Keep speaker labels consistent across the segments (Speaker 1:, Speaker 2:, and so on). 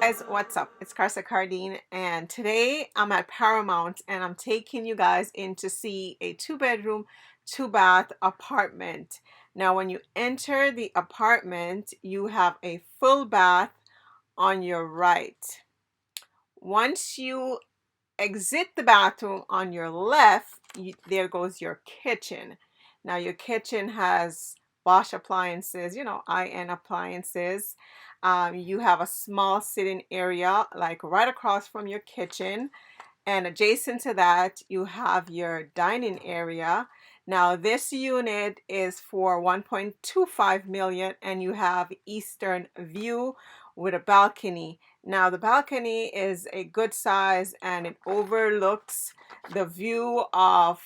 Speaker 1: Guys, what's up? It's Carsa Cardeen, and today I'm at Paramount and I'm taking you guys in to see a 2-bedroom, 2-bath apartment. Now, when you enter the apartment, you have a full bath on your right. Once you exit the bathroom on your left, there goes your kitchen. Now, your kitchen has wash appliances, IN appliances. You have a small sitting area like right across from your kitchen, and adjacent to that you have your dining area. Now this unit is for 1.25 million and you have eastern view with a balcony. Now the balcony is a good size and it overlooks the view of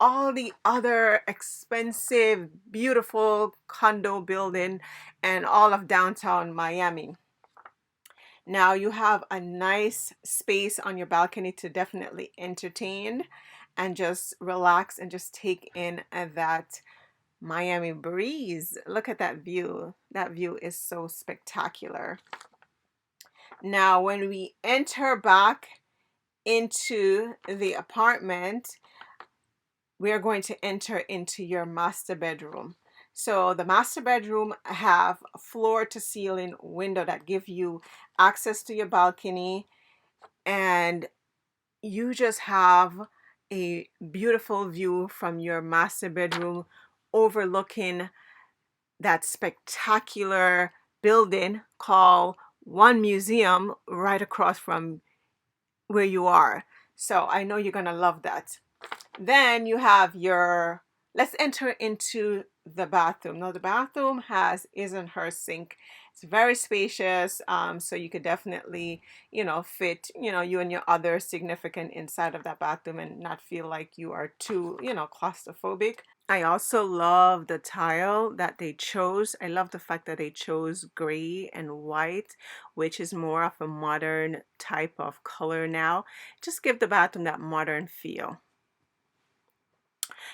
Speaker 1: all the other expensive, beautiful condo building and all of downtown Miami. Now you have a nice space on your balcony to definitely entertain and just relax and just take in that Miami breeze. Look at that view. That view is so spectacular. Now when we enter back into the apartment, we are going to enter into your master bedroom. So the master bedroom have a floor to ceiling window that give you access to your balcony, and you just have a beautiful view from your master bedroom overlooking that spectacular building called One Museum right across from where you are. So I know you're gonna love that. Then you have your, let's enter into the bathroom. Now the bathroom has his and her sink. It's very spacious, so you could definitely, fit, you and your other significant inside of that bathroom and not feel like you are too, claustrophobic. I also love the tile that they chose. I love the fact that they chose gray and white, which is more of a modern type of color now. Just give the bathroom that modern feel.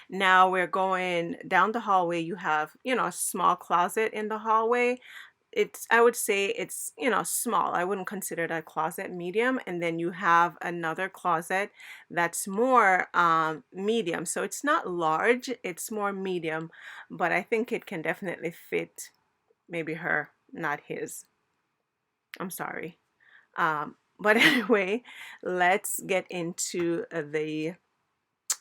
Speaker 1: Now we're going down the hallway. You have, a small closet in the hallway. I would say it's, small. I wouldn't consider that closet medium. And then you have another closet that's more medium. So it's not large, it's more medium, but I think it can definitely fit maybe her, not his. I'm sorry. But anyway, let's get into the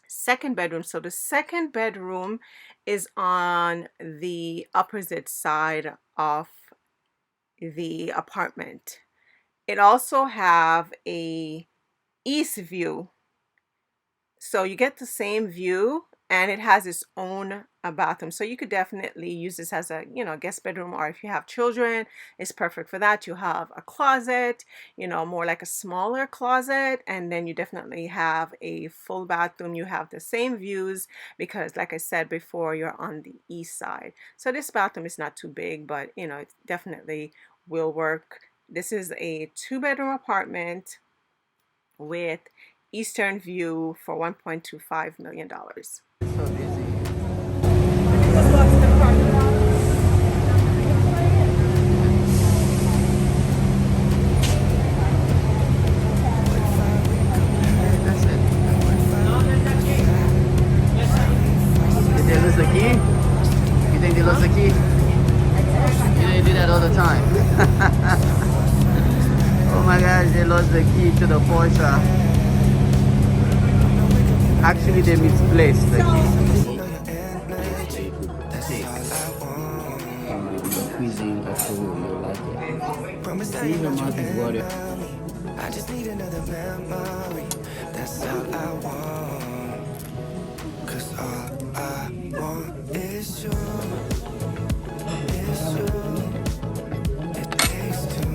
Speaker 1: second bedroom. So the second bedroom is on the opposite side of the apartment. It also have a east view, so you get the same view, and it has its own bathroom. So you could definitely use this as a guest bedroom, or if you have children, it's perfect for that. You have a closet, more like a smaller closet, and then you definitely have a full bathroom. You have the same views because, like I said before, you're on the east side. So this bathroom is not too big, but it definitely will work. This is a 2-bedroom apartment with eastern view for $1.25 million. So busy.
Speaker 2: They lose the key? You think they lost the key? You know you do that all the time. Oh my gosh, they lost the key to the Porsche. Actually, they misplaced the key. Cuisine of Peru, you'll like it. See, your mouth is water. I just need another memory. That's all I want. 'Cause all I want is you. Is you. It takes two.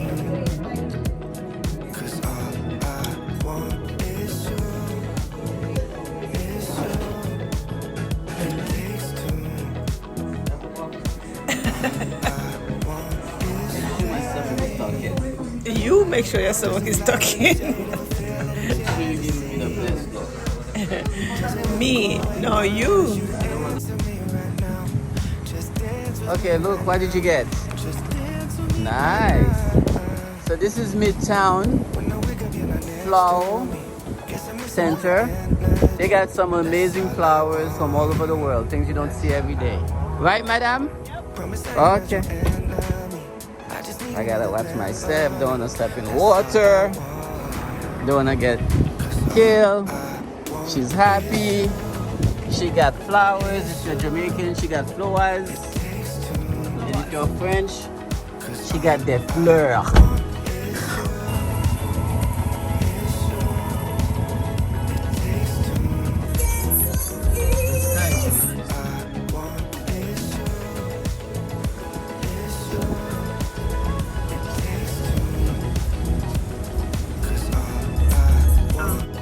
Speaker 2: 'Cause all I want is you. Is you. It takes two.
Speaker 1: You make sure your stomach is talking. Me, no, you.
Speaker 2: Okay, look, what did you get? Nice.
Speaker 3: So this is Midtown Flower Center. They got some amazing flowers from all over the world, things you don't see every day. Right, madam? Okay. I gotta watch my step, don't wanna step in water, don't wanna get killed. She's happy. She got flowers. If you're Jamaican, she got flowers. And if you're French, she got des fleurs.